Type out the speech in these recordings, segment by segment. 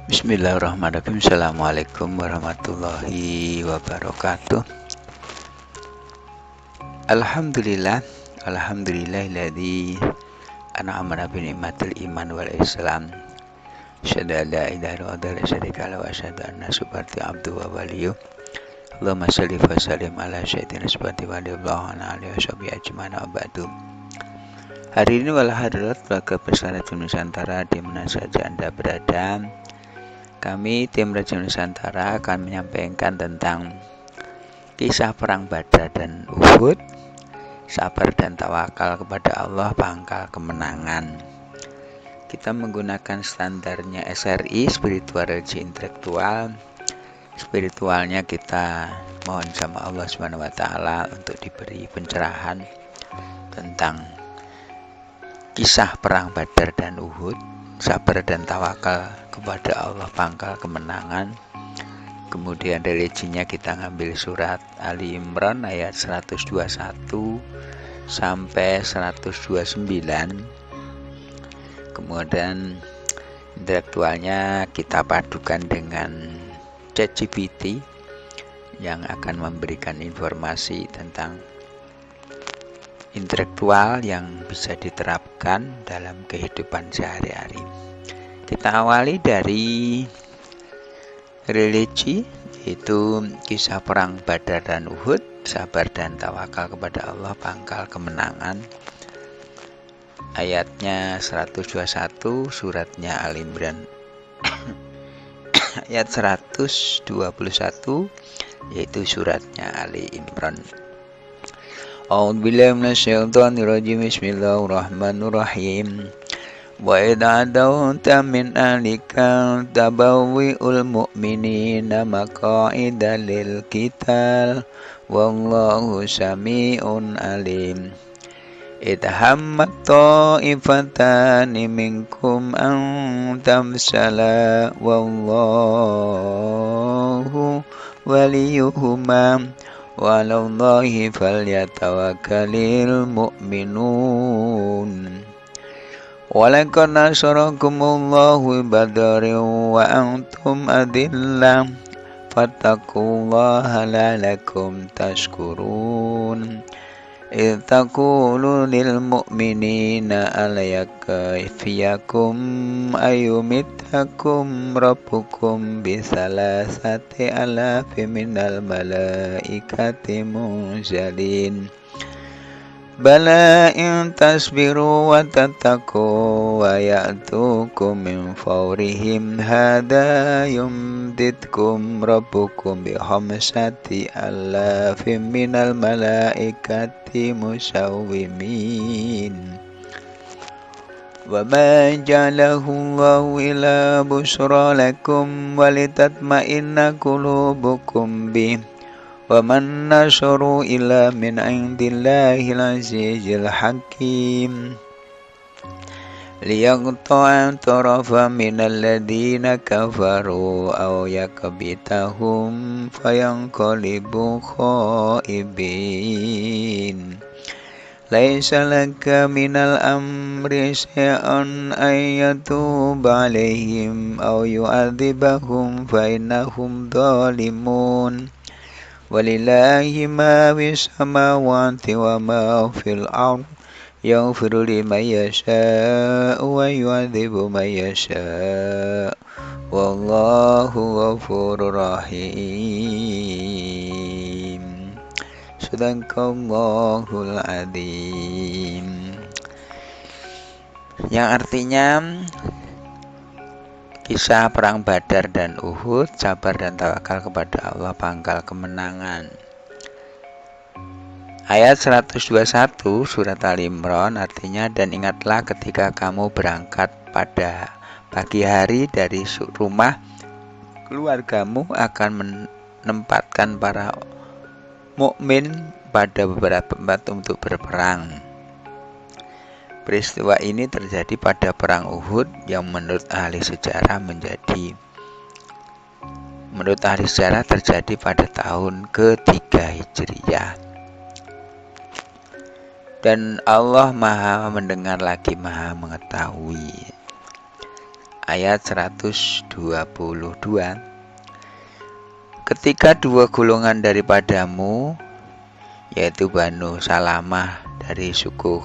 Bismillahirrahmanirrahim. Assalamualaikum warahmatullahi wabarakatuh. Alhamdulillahilladzi an'amana bi ni'matil iman wal islam. Asyhadu an la ilaha illallah wa la syarika lahu wa asyhadu anna subhanahu abdu wa waliyyu. Allahumma shalli wa sallim ala sayyidina subhanahu wa ta'ala alihi washabihi ajmain wa ba'du. Hari ini wal hadirat warga besar Nusantara di mana saja Anda berada, kami tim Radio Nusantara akan menyampaikan tentang kisah perang Badar dan Uhud, sabar dan tawakal kepada Allah, pangkal kemenangan. Kita menggunakan standarnya SRI, spiritual religion intelektual. Spiritualnya kita mohon sama Allah Subhanahu wa taala untuk diberi pencerahan tentang kisah perang Badar dan Uhud, sabar dan tawakal kepada Allah, pangkal kemenangan. Kemudian religinya kita ngambil surat Ali Imran ayat 121 sampai 129. Kemudian intelektualnya kita padukan dengan ChatGPT yang akan memberikan informasi tentang intelektual yang bisa diterapkan dalam kehidupan sehari-hari. Kita awali dari religi, yaitu kisah perang Badar dan Uhud, sabar dan tawakal kepada Allah, pangkal kemenangan. Ayatnya 121, suratnya Ali Imran ayat 121, yaitu suratnya Ali Imran. A'udzubillahi minasyaitonirrajim. Bismillahirrahmanirrahim. Wa idza da'awta min ahlika tabawwi'ul mu'minina maqa'ida lil qital wallahu sami'un alim. Idhammat ta'ifatani minkum an tamsala wallahu waliyuhuma walallahi falyatawakkalul mu'minun. Walaqad nasarakumullahu badarin wa antum adillah fattaqullaha la'allakum tashkurun. إذ تقول للمؤمنين ألا يكفيكم أن يمدكم ربكم بثلاثة آلاف من الملائكة منزلين بلى إن تصبروا وتتقوا ويأتوكم من فورهم هذا يمددكم ربكم بخمسة آلاف من الملائكة مسومين وما جعله الله إلا بشرى لكم ولتطمئن قلوبكم به وما النصر إلا من عند الله العزيز الحكيم ليقطع طرفا من الذين كفروا أو يكبتهم فينقلبوا خائبين ليس لك من الأمر شيء أن يتوب عليهم أو يعذبهم فإنهم ظالمون ولله ما في السماوات وما في الأرض يغفر لمن يشاء ويعذب من يشاء والله غفور رحيم. Sadaqallahul adzim. Yang artinya kisah perang Badar dan Uhud, sabar dan tawakal kepada Allah, pangkal kemenangan. Ayat 121 surat Ali Imran artinya, dan ingatlah ketika kamu berangkat pada pagi hari dari rumah, keluargamu akan menempatkan para mukmin pada beberapa tempat untuk berperang. Peristiwa ini terjadi pada perang Uhud yang menurut ahli sejarah terjadi pada tahun ke-3 Hijriah. Dan Allah Maha mendengar lagi Maha mengetahui. ayat 122. Ketika dua golongan daripadamu, yaitu Banu Salamah dari suku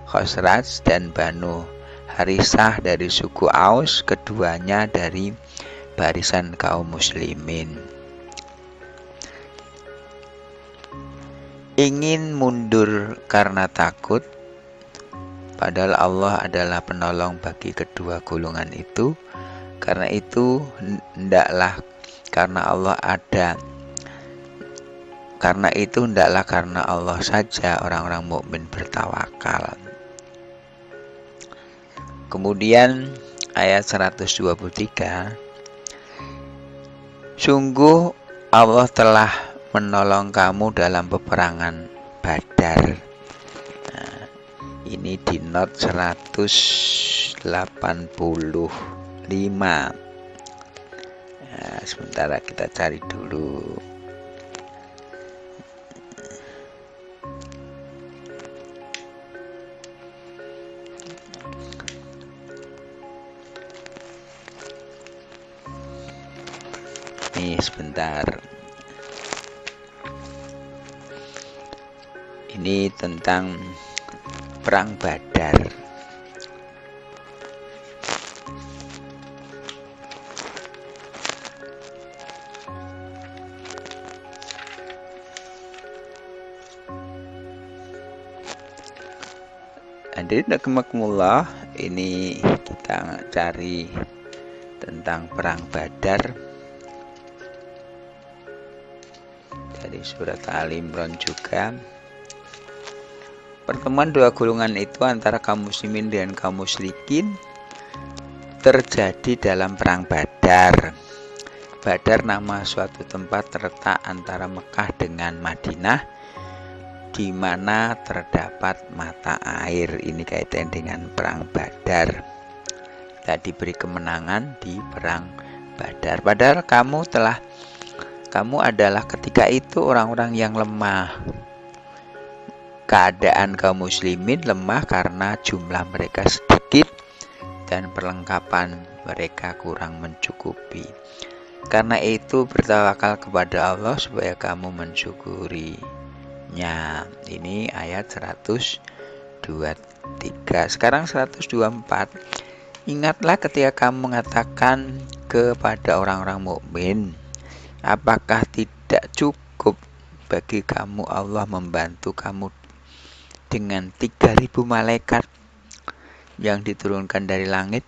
Khosraj dan Banu Harisah dari suku Aus, keduanya dari barisan kaum muslimin, ingin mundur karena takut, padahal Allah hendaklah golongan itu. Karena itu hendaklah karena Allah saja orang-orang mukmin bertawakal. Kemudian ayat 123, sungguh Allah telah menolong kamu dalam peperangan Badar. Nah, ini di not 185. Nah, sementara kita cari dulu. Nih sebentar. Ini tentang perang Badar. Hadirin rahimakumullah, ini kita cari tentang perang Badar dari surat Ali Imran juga. Pertemuan dua golongan itu antara kaum muslimin dan kaum musyrikin terjadi dalam perang Badar. Badar nama suatu tempat terletak antara Mekah dengan Madinah, di mana terdapat mata air. Ini kaitan dengan perang Badar. Kita diberi kemenangan di perang Badar. Padahal kamu adalah ketika itu orang-orang yang lemah. Keadaan kaum muslimin lemah karena jumlah mereka sedikit dan perlengkapan mereka kurang mencukupi. Karena itu bertawakal kepada Allah supaya kamu mensyukurinya. Ini ayat 123. Sekarang 124. Ingatlah ketika kamu mengatakan kepada orang-orang mukmin, apakah tidak cukup bagi kamu Allah membantu kamu dengan 3.000 malaikat yang diturunkan dari langit?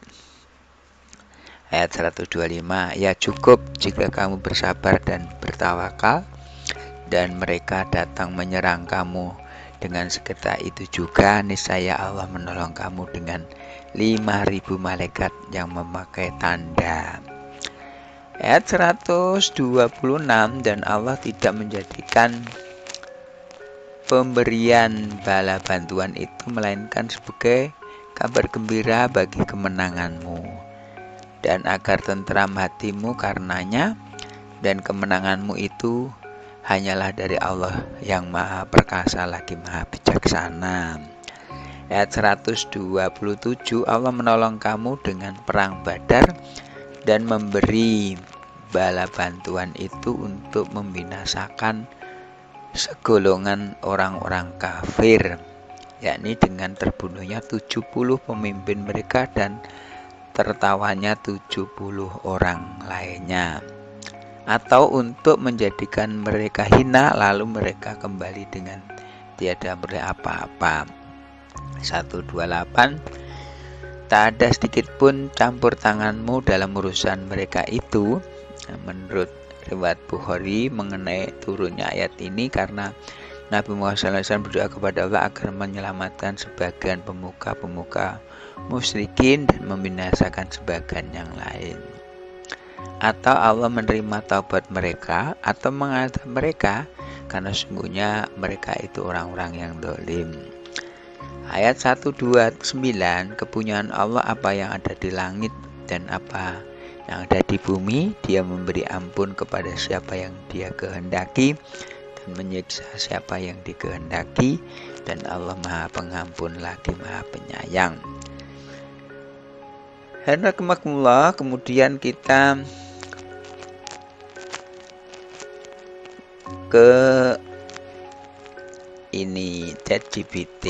Ayat 125, ya cukup jika kamu bersabar dan bertawakal, dan mereka datang menyerang kamu dengan seketika itu juga, niscaya Allah menolong kamu dengan 5.000 malaikat yang memakai tanda. Ayat 126, dan Allah tidak menjadikan pemberian bala bantuan itu melainkan sebagai kabar gembira bagi kemenanganmu, dan agar tentram hatimu karenanya, dan kemenanganmu itu hanyalah dari Allah yang maha perkasa lagi maha bijaksana. Ayat 127, Allah menolong kamu dengan perang Badar dan memberi bala bantuan itu untuk membinasakan segolongan orang-orang kafir, yakni dengan terbunuhnya 70 pemimpin mereka dan tertawanya 70 orang lainnya, atau untuk menjadikan mereka hina lalu mereka kembali dengan tiada beroleh apa-apa. 128, tak ada sedikit pun campur tanganmu dalam urusan mereka itu. Menurut riwayat Bukhari mengenai turunnya ayat ini karena Nabi Muhammad SAW berdoa kepada Allah agar menyelamatkan sebagian pemuka-pemuka musyrikin dan membinasakan sebagian yang lain. Atau Allah menerima taubat mereka atau mengadab mereka, karena sungguhnya mereka itu orang-orang yang zalim. Ayat 129, kepunyaan Allah apa yang ada di langit dan apa yang ada di bumi, Dia memberi ampun kepada siapa yang Dia kehendaki dan menyiksa siapa yang dikehendaki, dan Allah Maha Pengampun lagi Maha Penyayang. Hanakumullah, kemudian kita ke ini ChatGPT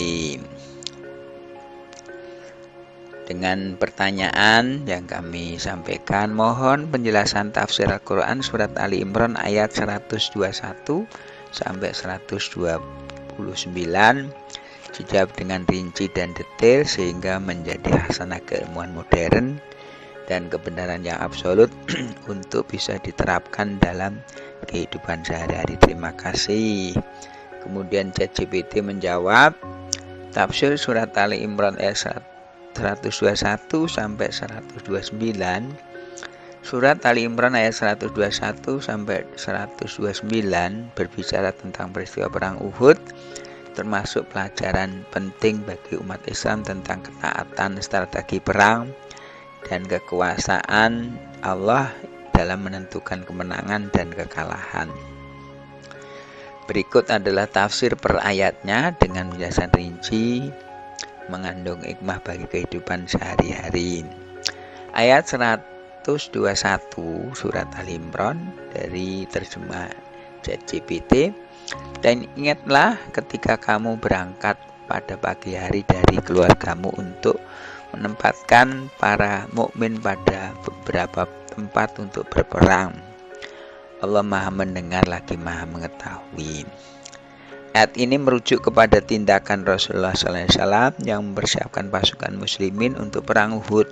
dengan pertanyaan yang kami sampaikan. Mohon penjelasan tafsir Al-Quran surat Ali Imran ayat 121 sampai 129, dijawab dengan rinci dan detail sehingga menjadi hasanah keilmuan modern dan kebenaran yang absolut untuk bisa diterapkan dalam kehidupan sehari-hari. Terima kasih. Kemudian ChatGPT menjawab, tafsir surat Ali Imran ayat 121 sampai 129. Surat Ali Imran ayat 121 sampai 129 berbicara tentang peristiwa perang Uhud, termasuk pelajaran penting bagi umat Islam tentang ketaatan strategi perang dan kekuasaan Allah dalam menentukan kemenangan dan kekalahan. Berikut adalah tafsir per ayatnya dengan penjelasan rinci, mengandung hikmah bagi kehidupan sehari-hari. Ayat 121 surat Ali Imran dari terjemah ChatGPT. Dan ingatlah ketika kamu berangkat pada pagi hari dari keluargamu untuk menempatkan para mukmin pada beberapa tempat untuk berperang. Allah Maha mendengar lagi Maha mengetahui. Ayat ini merujuk kepada tindakan Rasulullah SAW yang mempersiapkan pasukan muslimin untuk perang Uhud.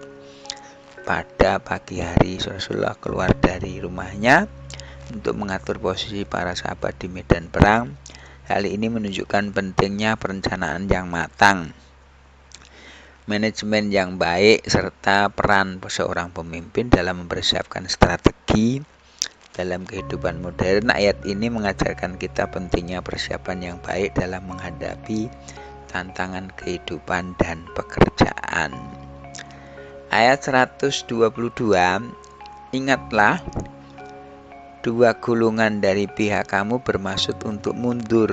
Pada pagi hari Rasulullah keluar dari rumahnya untuk mengatur posisi para sahabat di medan perang. Hal ini menunjukkan pentingnya perencanaan yang matang, manajemen yang baik, serta peran seorang pemimpin dalam mempersiapkan strategi dalam kehidupan modern. Ayat ini mengajarkan kita pentingnya persiapan yang baik dalam menghadapi tantangan kehidupan dan pekerjaan. Ayat 122, ingatlah, dua golongan dari pihak kamu bermaksud untuk mundur,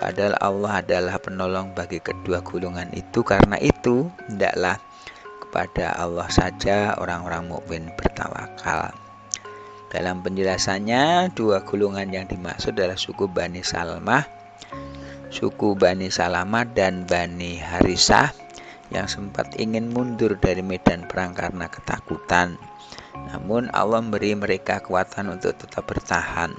padahal Allah adalah penolong bagi kedua golongan itu. Karena itu, hendaklah kepada Allah saja orang-orang mukmin bertawakal. Dalam penjelasannya, dua golongan yang dimaksud adalah suku Bani Salamah dan Bani Harisah yang sempat ingin mundur dari medan perang karena ketakutan. Namun Allah memberi mereka kekuatan untuk tetap bertahan.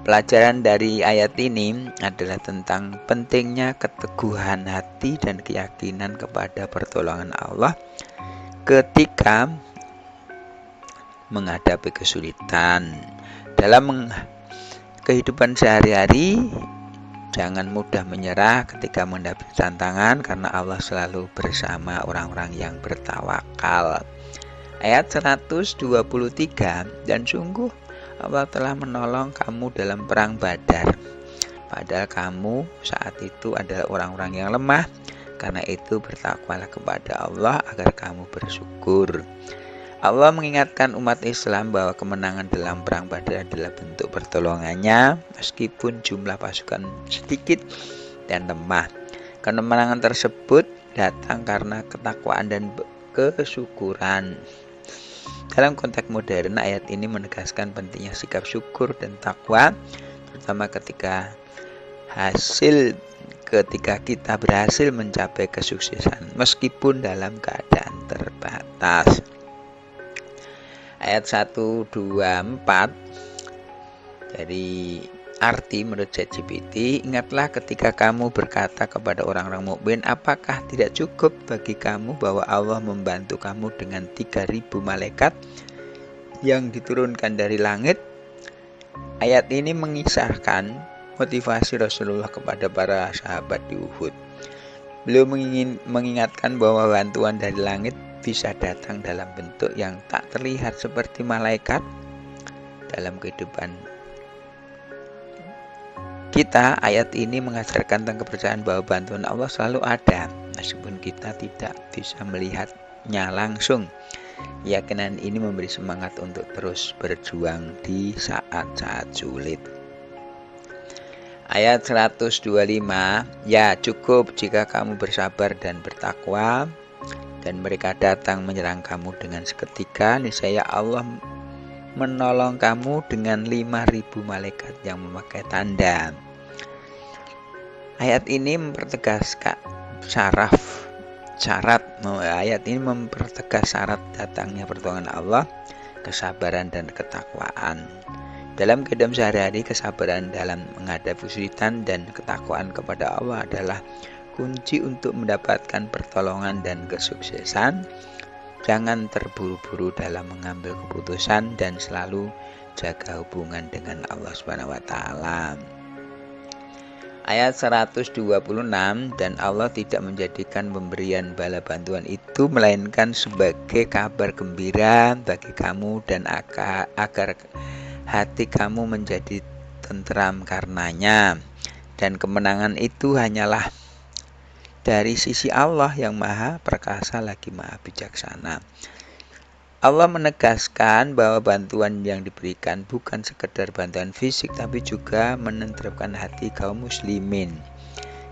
Pelajaran dari ayat ini adalah tentang pentingnya keteguhan hati dan keyakinan kepada pertolongan Allah ketika menghadapi kesulitan. Dalam kehidupan sehari-hari, jangan mudah menyerah ketika menghadapi tantangan, karena Allah selalu bersama orang-orang yang bertawakal. Ayat 123, dan sungguh Allah telah menolong kamu dalam perang Badar, padahal kamu saat itu adalah orang-orang yang lemah. Karena itu bertakwalah kepada Allah agar kamu bersyukur. Allah mengingatkan umat Islam bahwa kemenangan dalam perang Badar adalah bentuk pertolongannya meskipun jumlah pasukan sedikit dan lemah. Kemenangan tersebut datang karena ketakwaan dan kesyukuran. Dalam konteks modern, ayat ini menegaskan pentingnya sikap syukur dan takwa, terutama ketika kita berhasil mencapai kesuksesan meskipun dalam keadaan terbatas. Ayat 124 dari arti menurut ChatGPT, ingatlah ketika kamu berkata kepada orang-orang mukmin, apakah tidak cukup bagi kamu bahwa Allah membantu kamu dengan 3.000 malaikat yang diturunkan dari langit? Ayat ini mengisahkan motivasi Rasulullah kepada para sahabat di Uhud. Beliau mengingatkan bahwa bantuan dari langit bisa datang dalam bentuk yang tak terlihat seperti malaikat. Dalam kehidupan kita, ayat ini mengajarkan tentang kepercayaan bahwa bantuan Allah selalu ada, meskipun kita tidak bisa melihatnya langsung. Keyakinan ini memberi semangat untuk terus berjuang di saat-saat sulit. Ayat 125, ya cukup jika kamu bersabar dan bertakwa, dan mereka datang menyerang kamu dengan seketika, niscaya Allah menolong kamu dengan 5.000 malaikat yang memakai tanda. Ayat ini mempertegas syarat datangnya pertolongan Allah, kesabaran dan ketakwaan. Dalam kehidupan sehari-hari, kesabaran dalam menghadapi kesulitan dan ketakwaan kepada Allah adalah kunci untuk mendapatkan pertolongan dan kesuksesan. Jangan terburu-buru dalam mengambil keputusan dan selalu jaga hubungan dengan Allah SWT. Ayat 126, dan Allah tidak menjadikan pemberian bala bantuan itu melainkan sebagai kabar gembira bagi kamu dan agar hati kamu menjadi tentram karenanya, dan kemenangan itu hanyalah dari sisi Allah yang maha perkasa lagi maha bijaksana. Allah menegaskan bahwa bantuan yang diberikan bukan sekedar bantuan fisik, tapi juga menenteramkan hati kaum muslimin.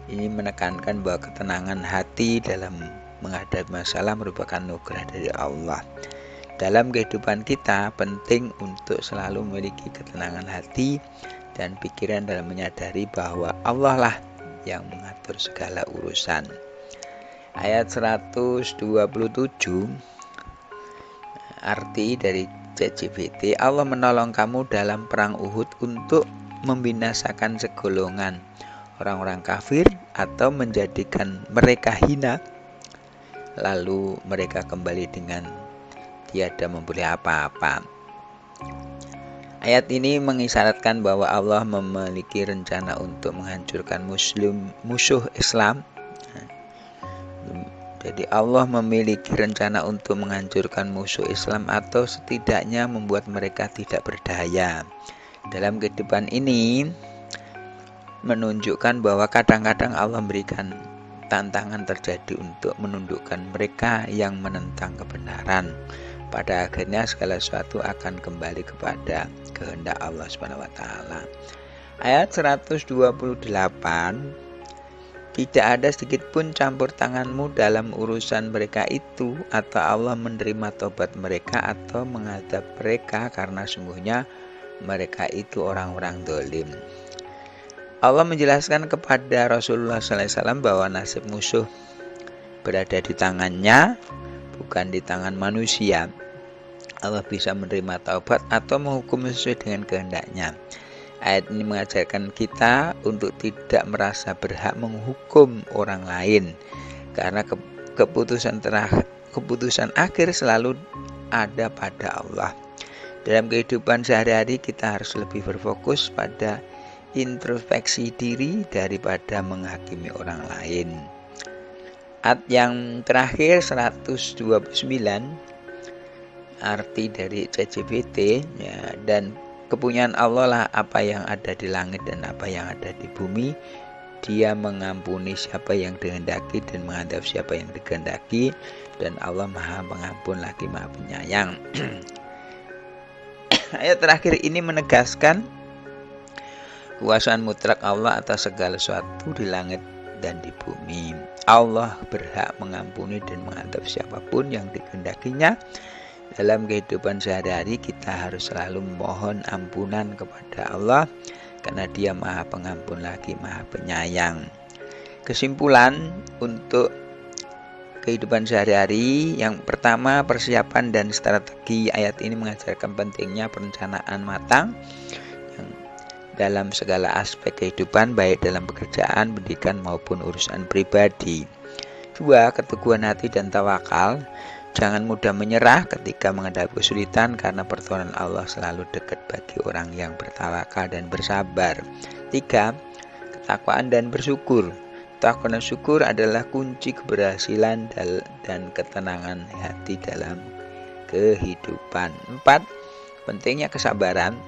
Ini menekankan bahwa ketenangan hati dalam menghadapi masalah merupakan anugerah dari Allah. Dalam kehidupan kita, penting untuk selalu memiliki ketenangan hati dan pikiran dalam menyadari bahwa Allah lah yang mengatur segala urusan. Ayat 127, arti dari ChatGPT, Allah menolong kamu dalam perang Uhud untuk membinasakan segolongan orang-orang kafir atau menjadikan mereka hina, lalu mereka kembali dengan tiada memberi apa-apa. Ayat ini mengisyaratkan bahwa Allah memiliki rencana untuk menghancurkan musuh Islam. Jadi Allah memiliki rencana untuk menghancurkan musuh Islam atau setidaknya membuat mereka tidak berdaya. Dalam kehidupan ini menunjukkan bahwa kadang-kadang Allah memberikan tantangan terjadi untuk menundukkan mereka yang menentang kebenaran. Pada akhirnya segala sesuatu akan kembali kepada kehendak Allah SWT. Ayat 128, tidak ada sedikit pun campur tanganmu dalam urusan mereka itu, atau Allah menerima tobat mereka atau mengadab mereka, karena sungguhnya mereka itu orang-orang dolim. Allah menjelaskan kepada Rasulullah SAW bahwa nasib musuh berada di tangannya, bukan di tangan manusia. Allah bisa menerima taubat atau menghukum sesuai dengan kehendaknya. Ayat ini mengajarkan kita untuk tidak merasa berhak menghukum orang lain, karena keputusan akhir selalu ada pada Allah. Dalam kehidupan sehari-hari kita harus lebih berfokus pada introspeksi diri daripada menghakimi orang lain. Ayat yang terakhir 129, arti dari ChatGPT, ya, dan kepunyaan Allah lah apa yang ada di langit dan apa yang ada di bumi. Dia mengampuni siapa yang dikehendaki dan mengadab siapa yang dikehendaki, dan Allah maha pengampun lagi maha penyayang. Ayat terakhir ini menegaskan kekuasaan mutlak Allah atas segala sesuatu di langit dan di bumi. Allah berhak mengampuni dan mengadab siapapun yang dikehendakinya. Dalam kehidupan sehari-hari kita harus selalu memohon ampunan kepada Allah, karena Dia maha pengampun lagi maha penyayang. Kesimpulan untuk kehidupan sehari-hari, yang pertama, persiapan dan strategi. Ayat ini mengajarkan pentingnya perencanaan matang dalam segala aspek kehidupan, baik dalam pekerjaan, pendidikan maupun urusan pribadi. 2. Keteguhan hati dan tawakal. Jangan mudah menyerah ketika menghadapi kesulitan, karena pertolongan Allah selalu dekat bagi orang yang bertawakal dan bersabar. 3. Ketakwaan dan bersyukur. Takwa dan syukur adalah kunci keberhasilan dan ketenangan hati dalam kehidupan. 4. Pentingnya kesabaran.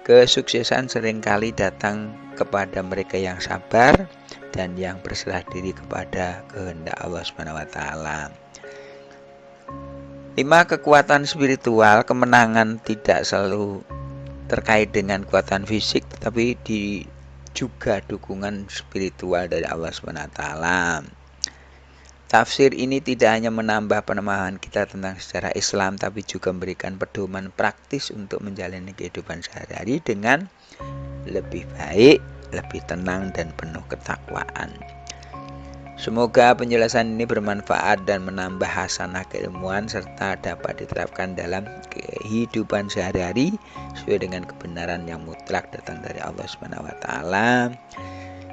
Kesuksesan seringkali datang kepada mereka yang sabar dan yang berserah diri kepada kehendak Allah SWT. 5. Kekuatan spiritual. Kemenangan tidak selalu terkait dengan kekuatan fisik, tetapi juga dukungan spiritual dari Allah SWT. Tafsir ini tidak hanya menambah pemahaman kita tentang sejarah Islam, tapi juga memberikan pedoman praktis untuk menjalani kehidupan sehari-hari dengan lebih baik, lebih tenang, dan penuh ketakwaan. Semoga penjelasan ini bermanfaat dan menambah hasanah keilmuan serta dapat diterapkan dalam kehidupan sehari-hari sesuai dengan kebenaran yang mutlak datang dari Allah SWT.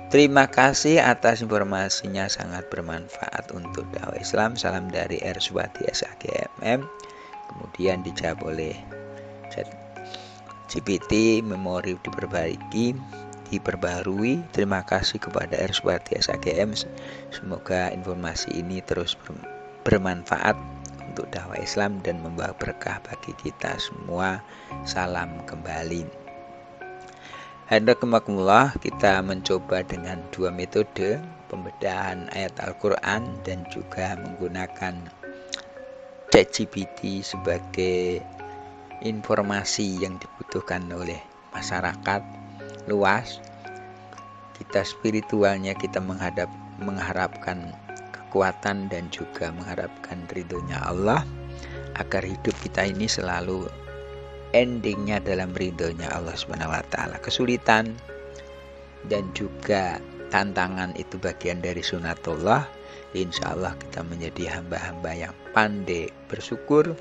Terima kasih atas informasinya, sangat bermanfaat untuk dakwah Islam. Salam dari Erswati SAGMM. Kemudian dijawab oleh ChatGPT, memori diperbarui. Terima kasih kepada Erswati SAGM. Semoga informasi ini terus bermanfaat untuk dakwah Islam dan membawa berkah bagi kita semua. Salam kembali. Hadzakumullah, kita mencoba dengan dua metode pembedahan ayat Al-Quran dan juga menggunakan ChatGPT sebagai informasi yang dibutuhkan oleh masyarakat luas. Kita spiritualnya kita mengharapkan kekuatan dan juga mengharapkan ridhonya Allah agar hidup kita ini selalu endingnya dalam ridhonya Allah SWT. Kesulitan dan juga tantangan itu bagian dari sunatullah. Insya Allah kita menjadi hamba-hamba yang pandai bersyukur,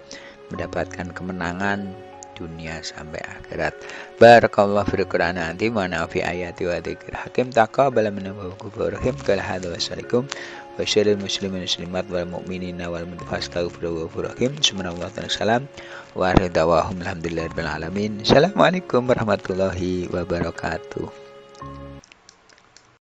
mendapatkan kemenangan dunia sampai akhirat. Barakallahu fil Qur'an anti wa nafi ayati wa dzikr hakim taqabbal minna wa rahim. Wassalamualaikum wasyaril muslimin muslimat wal mu'minina wal mufastaghfiru wa rahim. Subhanallah wa salam wa ridawahum alhamdulillahirabbil alamin. Assalamualaikum warahmatullahi wabarakatuh.